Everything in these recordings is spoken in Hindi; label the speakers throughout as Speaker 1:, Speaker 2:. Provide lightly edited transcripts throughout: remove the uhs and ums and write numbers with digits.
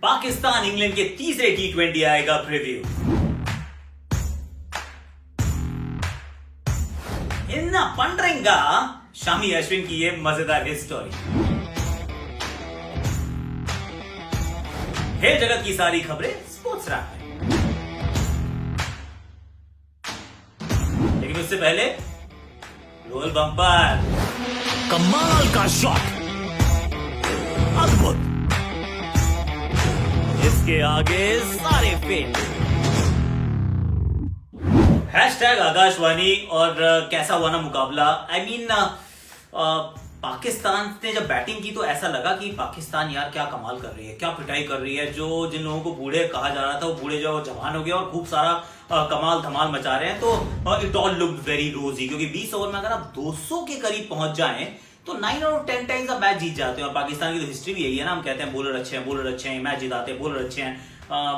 Speaker 1: पाकिस्तान इंग्लैंड के तीसरे T20 आएगा प्रीव्यू। इन्ना पंड्रेंगा शामी अश्विन की ये मजेदार स्टोरी। है जगत की सारी खबरें स्पोर्ट्स रैप में। लेकिन उससे पहले रोल बम्पर।
Speaker 2: कमाल का शॉट, अद्भुत, इसके आगे सारे फेल।
Speaker 1: हैशटैग आकाशवाणी। और कैसा हुआ ना मुकाबला। आई मीन पाकिस्तान ने जब बैटिंग की तो ऐसा लगा कि पाकिस्तान यार क्या कमाल कर रही है, क्या पिटाई कर रही है। जो जिन लोगों को बूढ़े कहा जा रहा था वो बूढ़े जो जवान हो गया और खूब सारा कमाल धमाल मचा रहे हैं। तो इट ऑल लुक्ड वेरी रोजी, क्योंकि 20 ओवर में अगर आप 200 के करीब पहुंच जाएं तो 9 और 10 टाइम्स आप मैच जीत जाते हैं। और पाकिस्तान की तो हिस्ट्री भी यही है ना, हम कहते हैं बॉलर अच्छे हैं, बॉलर अच्छे हैं, मैच जिताते हैं, बॉलर अच्छे हैं।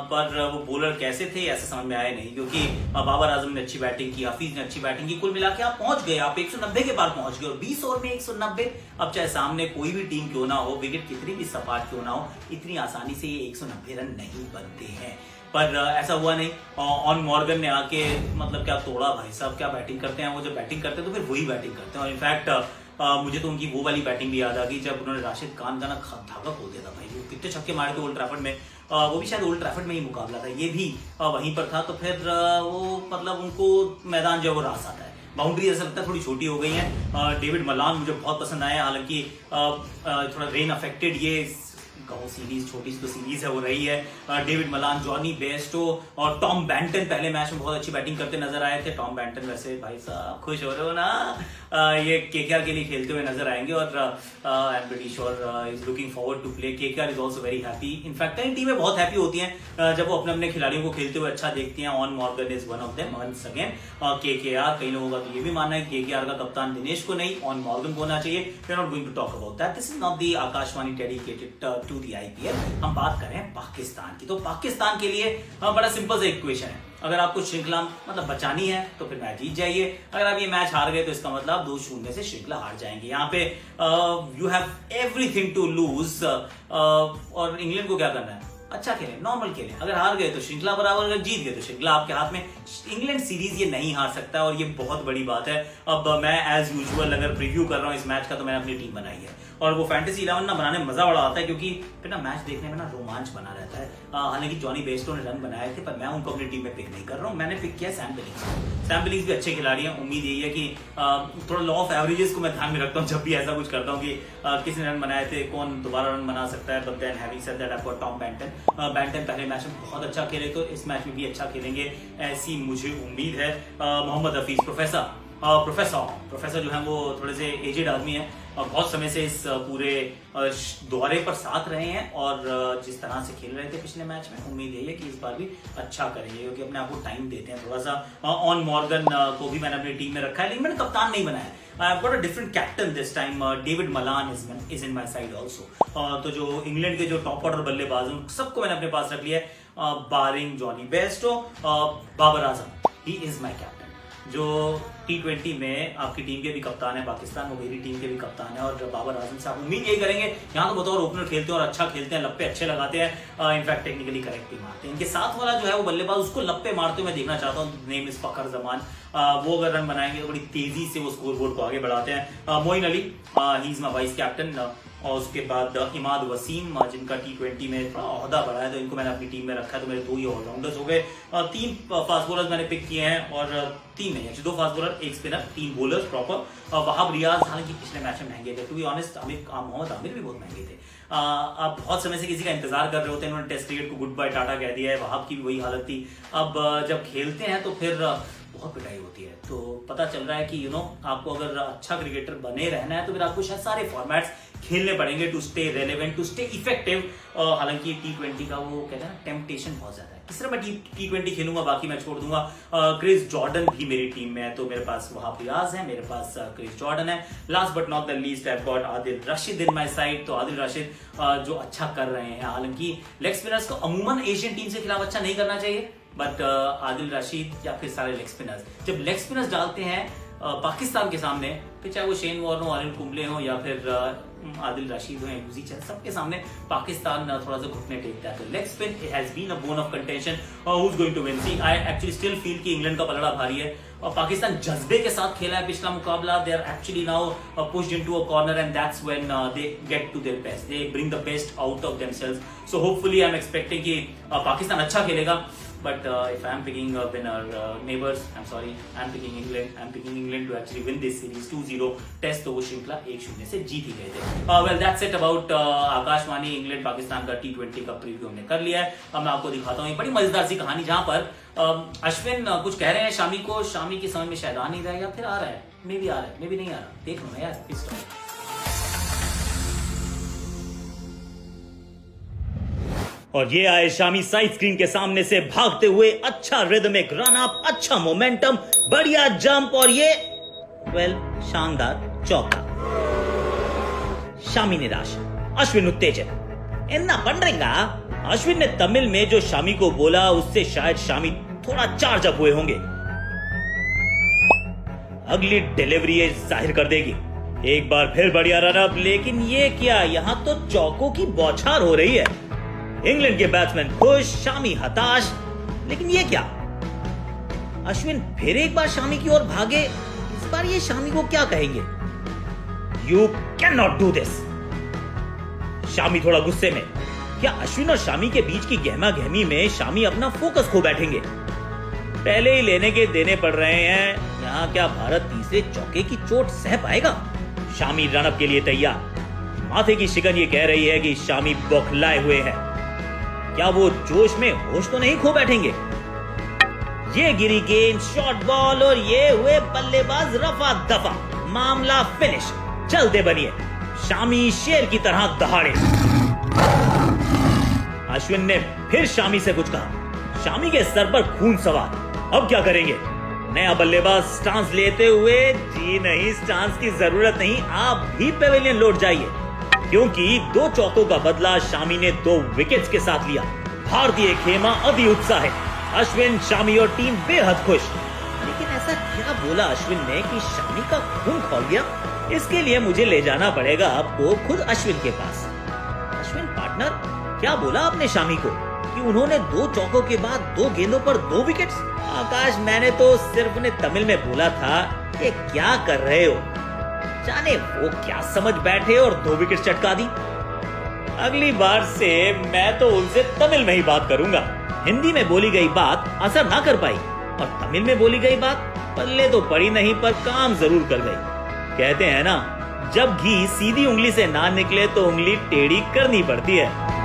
Speaker 1: पर वो बॉलर कैसे थे ऐसा समझ में आया नहीं, क्योंकि बाबर आजम ने अच्छी बैटिंग की, हफीज ने अच्छी बैटिंग की, कुल मिला के आप पहुंच गए, आप 190 के पार पहुंच गए। और 20 ओवर में 190, अब चाहे सामने कोई भी टीम क्यों ना हो, विकेट कितनी भी सपाट क्यों ना हो, इतनी आसानी से ये 190 रन नहीं बनते हैं। पर ऐसा हुआ नहीं। ऑन मॉर्गन ने आके मतलब क्या तोड़ा भाई साहब, क्या बैटिंग करते हैं वो। जब बैटिंग करते हैं तो फिर वही बैटिंग करते हैं। और इनफैक्ट मुझे तो उनकी वो वाली बैटिंग भी याद आ गई जब उन्होंने राशिद खान का ना धागा खोल दिया था भाई। वो कितने छक्के मारे थे ओल्ड ट्रैफर्ड में। वो भी शायद ओल्ड ट्रैफर्ड में ही मुकाबला था, ये भी वहीं पर था। तो फिर वो मतलब उनको मैदान जो है वो रास आता है। बाउंड्री ऐसा लगता है थोड़ी छोटी हो गई है। डेविड मलान मुझे बहुत पसंद आया, हालांकि थोड़ा रेन अफेक्टेड ये गाँव सीरीज, छोटी सी तो सीरीज है वो रही है। डेविड मलान, जॉनी बेस्टो और टॉम बैंटन पहले मैच में बहुत अच्छी बैटिंग करते नजर आए थे। टॉम बैंटन वैसे भाई साहब खुश हो रहे हो ना, ये केकेआर के लिए खेलते हुए नजर आएंगे। और I am pretty sure is looking forward to play. KKR is also very happy. In fact कई टीमें बहुत हैप्पी होती हैं जब वो अपने अपने खिलाड़ियों को खेलते हुए अच्छा देखती हैं। On Morgan is one of them once again. KKR, कई लोगों का तो ये भी मानना है कि केकेआर का कप्तान दिनेश को नहीं ऑन मॉर्गन को होना चाहिए। We are not going to talk about that, this is not the Akashvani dedicated to the IPL. हम बात करें पाकिस्तान की, तो पाकिस्तान के लिए बड़ा सिंपल सा इक्वेशन है। अगर आपको श्रृंखला मतलब बचानी है तो फिर मैच जीत जाइए। अगर आप ये मैच हार गए तो इसका मतलब 2-0 से श्रृंखला हार जाएंगे। यहाँ पे you have everything to lose. और इंग्लैंड को क्या करना है, अच्छा खेले, नॉर्मल खेले। अगर हार गए तो श्रृंखला बराबर, अगर जीत गए तो श्रृंखला आपके हाथ में। इंग्लैंड सीरीज ये नहीं हार सकता और ये बहुत बड़ी बात है। अब मैं एज यूजुअल अगर प्रीव्यू कर रहा हूँ इस मैच का तो मैंने अपनी टीम बनाई है। और वो फैंटेसी 11 ना बनाने में मजा बड़ा आता है, क्योंकि फिर ना मैच देखने में ना रोमांच बना रहता है। हालांकि जॉनी बेस्टो ने रन बनाए थे, पर मैं उनको अपनी टीम में पिक नहीं कर रहा हूँ। मैंने पिक किया सैम बिलिंग्स। सैम बिलिंग्स भी अच्छे खिलाड़ी हैं। उम्मीद यही है कि थोड़ा लॉ ऑफ एवरेजेस को मैं ध्यान में रखता हूँ जब भी ऐसा कुछ करता हूँ कि किसने रन बनाए थे, कौन दोबारा रन बना सकता है। But then having said that I got Tom Banton. Banton पहले मैच में बहुत अच्छा खेले, तो इस मैच में भी अच्छा खेलेंगे ऐसी मुझे उम्मीद है। मोहम्मद हफीज, प्रोफेसर जो है वो थोड़े से एजेड आदमी है और बहुत समय से इस पूरे दौरे पर साथ रहे हैं। और जिस तरह से खेल रहे थे पिछले मैच में, उम्मीद यही है कि इस बार भी अच्छा करेंगे, क्योंकि अपने आप को टाइम देते हैं थोड़ा सा। ऑन मॉर्गन को भी मैंने अपनी टीम में रखा है, लेकिन मैंने कप्तान नहीं बनाया। I have got a different captain this time. David Malan is in my side also. तो जो इंग्लैंड के जो टॉप ऑर्डर बल्लेबाज हैं सबको मैंने अपने पास रख लिया है, barring Jonny Bairstow. Babar Azam, he is my captain. जो T20 में आपकी टीम के भी कप्तान है पाकिस्तान, वो मेरी टीम के भी कप्तान है। और बाबर आजम से आप उम्मीद यही करेंगे, यहाँ तो बतौर ओपनर खेलते हैं और अच्छा खेलते हैं, लप्पे अच्छे लगाते हैं, इनफैक्ट टेक्निकली करेक्ट भी मारते हैं। इनके साथ वाला जो है वो बल्लेबाज, उसको लप्पे मारते हुए मैं देखना चाहता हूँ। नेम इज फखर जमान। वो अगर रन बनाएंगे तो बड़ी तेजी से वो स्कोर बोर्ड को आगे बढ़ाते हैं। Moeen Ali, he is my vice captain. और उसके बाद इमाद वसीम, जिनका T20 में थोड़ा ओहदा बढ़ा है, तो इनको मैंने अपनी टीम में रखा है। तो मेरे 2 ही ऑलराउंडर्स हो गए। 3 फास्ट बॉलर्स मैंने पिक किए हैं, और 3 नहीं, 2 fast bowler, 1 spinner, 3 bowlers proper. Wahab Riaz हालांकि पिछले मैच में महंगे थे, to be honest. Mohammad Amir भी बहुत महंगे थे। अब बहुत समय से किसी का इंतजार कर रहे होते हैं, उन्होंने टेस्ट क्रिकेट को गुड बाय टाटा कह दिया है। वहाब की भी वही हालत थी। अब जब खेलते हैं तो फिर बहुत पिटाई होती है। तो पता चल रहा है कि आपको अगर अच्छा क्रिकेटर बने रहना है तो फिर आपको शायद सारे फॉर्मेट्स खेलने पड़ेंगे to stay relevant, to stay effective. हालांकि T20 का वो कहते हैं ना, टेम्पटेशन बहुत ज्यादा है। इस तरह मैं T20 खेलूंगा, बाकी मैं छोड़ दूंगा। क्रिस जॉर्डन भी मेरी टीम में है, तो मेरे पास वहाब रियाज है, मेरे पास क्रिस जॉर्डन है। Last but not the least I got Adil Rashid in my side. तो आदिल रशीद जो अच्छा कर रहे हैं, हालांकि लेग स्पिनर्स को अमूमन एशियन टीम से खिलाफ अच्छा नहीं करना चाहिए, बट आदिल रशीद या फिर सारे लेग स्पिनर्स, जब लेग स्पिनर्स डालते हैं पाकिस्तान के सामने, फिर चाहे वो शेन वॉर्न हो, अनिल कुंबले हो, या फिर आदिल रशीद हो, यूजी चंद, सबके सामने पाकिस्तान थोड़ा सा घुटने टेकता है। तो leg spin it has been a bone of contention, who is going to win? See, I actually still feel कि इंग्लैंड का पलड़ा भारी है और पाकिस्तान जज्बे के साथ खेला है पिछला मुकाबला। They are actually now pushed into a corner and that's when they get to their best, they bring the best out of themselves. So hopefully I am expecting कि पाकिस्तान अच्छा खेलेगा। But if I'm picking a winner, neighbors, I'm sorry, I'm picking England. I'm picking England to actually win this series 2-0. Test तो वो श्रृंखला 1-0 से जीत ही गए थे। Well, that's it about Akashvani England Pakistan का T20 का प्रीव्यू हमने कर लिया है। अब मैं आपको दिखाता हूँ एक बड़ी मजेदार सी कहानी जहां पर अश्विन कुछ कह रहे हैं शामी को, शामी की समझ में शायद आ नहीं रहा है या फिर आ रहा है, मे भी आ रहा है, मे भी नहीं आ रहा, देख लो ना यार इस स्टोरी।
Speaker 2: और ये आए शामी साइड स्क्रीन के सामने से भागते हुए, अच्छा रिदमिक रन अप, अच्छा मोमेंटम, बढ़िया जंप और ये शानदार चौका। शामी निराश, अश्विन उत्तेजित। इन्ना पंड्रेगा। अश्विन ने तमिल में जो शामी को बोला उससे शायद शामी थोड़ा चार्ज अप हुए होंगे। अगली डिलीवरी जाहिर कर देगी। एक बार फिर बढ़िया रन अप, लेकिन ये क्या, यहां तो चौकों की बौछार हो रही है। इंग्लैंड के बैट्समैन खुश, शामी हताश, लेकिन ये क्या? अश्विन फिर एक बार शामी की ओर भागे। इस बार ये शामी को क्या कहेंगे? You can not do this. Shami थोड़ा गुस्से में। क्या अश्विन और शामी के बीच की गहमा गहमी में शामी अपना फोकस खो बैठेंगे? पहले ही लेने के देने पड़ रहे हैं, यहां क्या भारत तीसरे चौके की चोट सह पाएगा? शामी रनअप के लिए तैयार। माथे की शिकन ये कह रही है कि शामी बौखलाए हुए हैं। क्या वो जोश में होश तो नहीं खो बैठेंगे? ये गिरी गेंद, शॉर्ट बॉल और ये हुए बल्लेबाज रफा दफा। मामला फिनिश। चलते बनिए, शामी शेर की तरह दहाड़े। अश्विन ने फिर शामी से कुछ कहा। शामी के सर पर खून सवार। अब क्या करेंगे? नया बल्लेबाज स्टांस लेते हुए, जी नहीं, स्टांस की जरूरत नहीं, आप भी पेविलियन लौट जाइए, क्योंकि 2 चौकों का बदला शामी ने 2 विकेट्स के साथ लिया। भारतीय खेमा अति उत्साहित, अश्विन, शामी और टीम बेहद खुश। लेकिन ऐसा क्या बोला अश्विन ने कि शामी का खून खौल गया? इसके लिए मुझे ले जाना पड़ेगा आपको खुद अश्विन के पास। अश्विन पार्टनर, क्या बोला आपने शामी को कि उन्होंने 2 चौकों के बाद 2 गेंदों पर 2 विकेट्स? आकाश, मैंने तो सिर्फ उन्हें तमिल में बोला था कि क्या कर रहे हो। जाने वो क्या समझ बैठे और 2 विकेट चटका दी। अगली बार से मैं तो उनसे तमिल में ही बात करूंगा। हिंदी में बोली गई बात असर ना कर पाई और तमिल में बोली गई बात पल्ले तो पड़ी नहीं पर काम जरूर कर गई। कहते हैं ना, जब घी सीधी उंगली से ना निकले तो उंगली टेढ़ी करनी पड़ती है।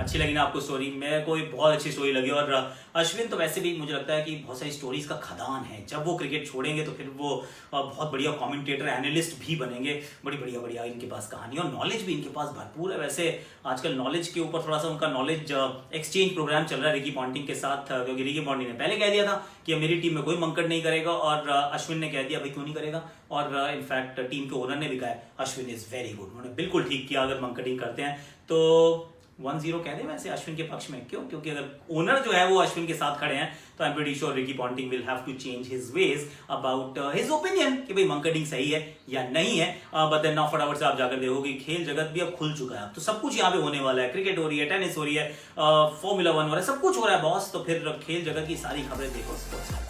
Speaker 1: अच्छी लगी ना आपको स्टोरी? मेरे को बहुत अच्छी स्टोरी लगी। और अश्विन तो वैसे भी मुझे लगता है कि बहुत सारी स्टोरीज का खदान है। जब वो क्रिकेट छोड़ेंगे तो फिर वो बहुत बढ़िया कमेंटेटर, एनालिस्ट भी बनेंगे। बड़ी बढ़िया इनके पास कहानी और नॉलेज भी इनके पास भरपूर है। वैसे आजकल नॉलेज के ऊपर थोड़ा सा उनका नॉलेज एक्सचेंज प्रोग्राम चल रहा है रिकी पॉन्टिंग के साथ, क्योंकि रिकी पॉन्टिंग ने पहले कह दिया था कि मेरी टीम में कोई मंकड़ नहीं करेगा और अश्विन ने कह दिया भाई क्यों नहीं करेगा। और इनफैक्ट टीम के ओनर ने भी कहा अश्विन इज वेरी गुड। उन्होंने बिल्कुल ठीक किया अगर मंकडिंग करते हैं तो। 1-0 कह दे वैसे अश्विन के पक्ष में, क्यों? क्योंकि अगर ओनर जो है वो अश्विन के साथ खड़े हैं तो I am pretty sure Ricky Ponting will have to change his ways about his opinion कि भाई मंकडिंग सही है या नहीं है। बट देन नाउ फटाफट से आप जाकर देखोगे खेल जगत भी अब खुल चुका है। तो सब कुछ यहाँ पे होने वाला है। क्रिकेट हो रही है, टेनिस हो रही है, फॉर्मूला 1 हो रहा है, सब कुछ हो रहा है बॉस। तो फिर खेल जगत की सारी खबरें देखो sports.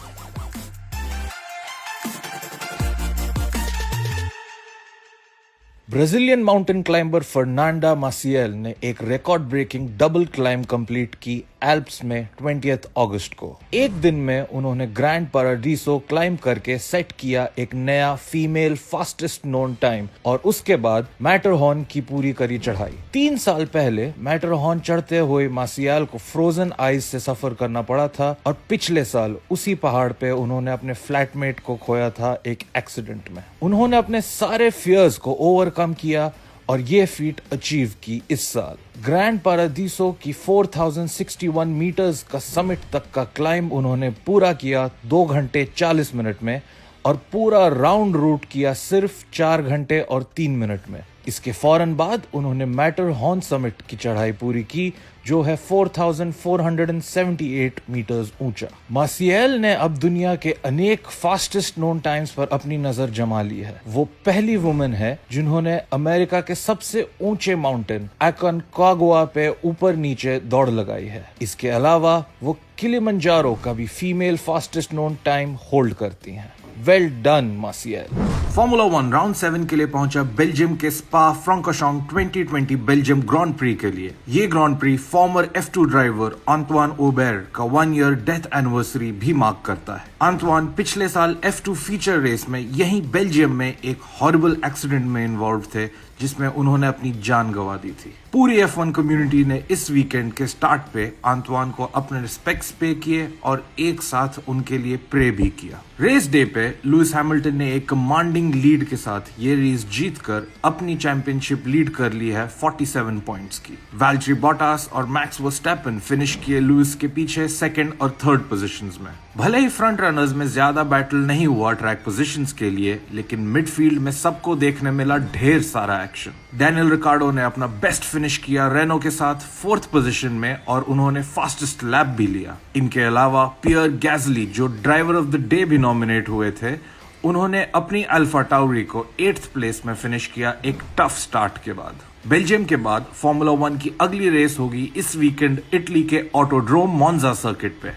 Speaker 3: Brazilian mountain climber Fernanda Maciel ने एक record breaking double climb complete की एल्प्स में 20 अगस्त को। एक दिन में उन्होंने ग्रैंड पैराडीसो क्लाइंब करके सेट किया एक नया फीमेल फास्टेस्ट नोन टाइम और उसके बाद मैटरहॉर्न की पूरी करी चढ़ाई। 3 साल पहले मैटरहॉर्न चढ़ते हुए मासियल को फ्रोजन आइस से सफर करना पड़ा था और पिछले साल उसी पहाड़ पे उन्होंने अपने फ्लैटमेट को खोया था एक एक्सीडेंट में। उन्होंने अपने सारे फियर्स को ओवरकम किया और ये फीट अचीव की इस साल। ग्रैंड पैराडीसो की 4061 मीटर्स का समिट तक का क्लाइंब उन्होंने पूरा किया 2 घंटे 40 मिनट में और पूरा राउंड रूट किया सिर्फ 4 घंटे और 3 मिनट में। इसके फौरन बाद उन्होंने मैटरहॉर्न समिट की चढ़ाई पूरी की, जो है 4,478 मीटर्स ऊंचा। मासिएल ने अब दुनिया के अनेक फास्टेस्ट नोन टाइम्स पर अपनी नजर जमा ली है। वो पहली वुमेन है जिन्होंने अमेरिका के सबसे ऊंचे माउंटेन अकोंकागुआ पे ऊपर नीचे दौड़ लगाई है। इसके अलावा वो किलिमंजारो का भी female fastest known time hold करती हैं। Well done Maciel.
Speaker 4: Formula 1 round 7 के लिए पहुंचा बेल्जियम के Spa Francorchamps 2020 Belgium Grand Prix के लिए। ये Grand Prix former F2 driver Anthoine Hubert का 1 ईयर डेथ एनिवर्सरी भी मार्क करता है। आंतवान पिछले साल F2 फीचर रेस में यहीं बेल्जियम में एक हॉरिबल एक्सीडेंट में इन्वॉल्व थे, जिसमें उन्होंने अपनी जान गंवा दी थी। पूरी F1 कम्युनिटी ने इस वीकेंड के स्टार्ट पे आंतवान को अपने रिस्पेक्ट्स पे किए और एक साथ उनके लिए प्रे भी किया। रेस डे पे लुइस हैमिल्टन ने एक कमांडिंग लीड के साथ ये रेस जीतकर अपनी चैंपियनशिप लीड कर ली है 47 पॉइंट्स की। वैल्टरी बॉटास और मैक्स वर्स्टैपेन फिनिश किए लुइस के पीछे सेकंड और थर्ड पोजीशंस में। भले ही फ्रंट रनर्स में ज्यादा बैटल नहीं हुआ ट्रैक पोजीशंस के लिए, लेकिन मिडफील्ड में सबको देखने मिला ढेर सारा एक्शन। डैनियल रिकार्डो ने अपना बेस्ट फिनिश किया रेनो के साथ 4th पोजीशन में और उन्होंने फास्टेस्ट लैप भी लिया। इनके अलावा पियर गैसली, जो ड्राइवर ऑफ द डे भी नॉमिनेट हुए थे, उन्होंने अपनी अल्फा टाउरी को 8th प्लेस में फिनिश किया एक टफ स्टार्ट के बाद। बेल्जियम के बाद फॉर्मूला 1 की अगली रेस होगी इस वीकेंड इटली के ऑटोड्रोम मोन्जा सर्किट पे,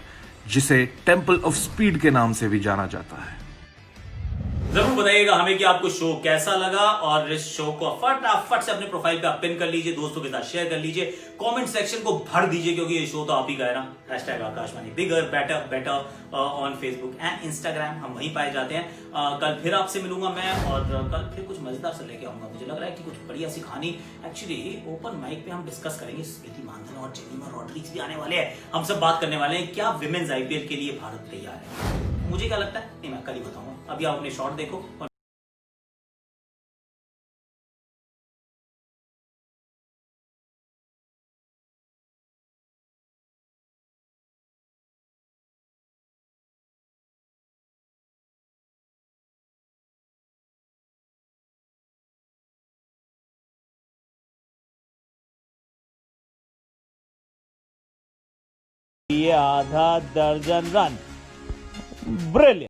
Speaker 4: जिसे टेम्पल ऑफ स्पीड के नाम से भी जाना जाता है।
Speaker 1: जरूर बताइएगा हमें कि आपको शो कैसा लगा, और इस शो को फटाफट से अपने प्रोफाइल पे आप पिन कर लीजिए, दोस्तों के साथ शेयर कर लीजिए, कमेंट सेक्शन को भर दीजिए, क्योंकि ये शो तो आप ही का है ना। #Akashvani bigger better better on Facebook and Instagram, हम वहीं पाए जाते हैं। कल फिर आपसे मिलूंगा मैं, और कल फिर कुछ मजेदार से लेके आऊंगा। मुझे लग रहा है कि कुछ बढ़िया सी कहानी एक्चुअली ओपन माइक पे हम डिस्कस करेंगे। स्मृति मानधना और जेमिमा रॉड्रिग्स भी आने वाले हैं। हम सब बात करने वाले हैं क्या विमेन्स IPL के लिए भारत तैयार है। मुझे क्या लगता है नहीं, मैं कल ही बताऊंगा। अभी आप अपने शॉट देखो और
Speaker 2: ये आधा दर्जन रन। ब्रिलियंट।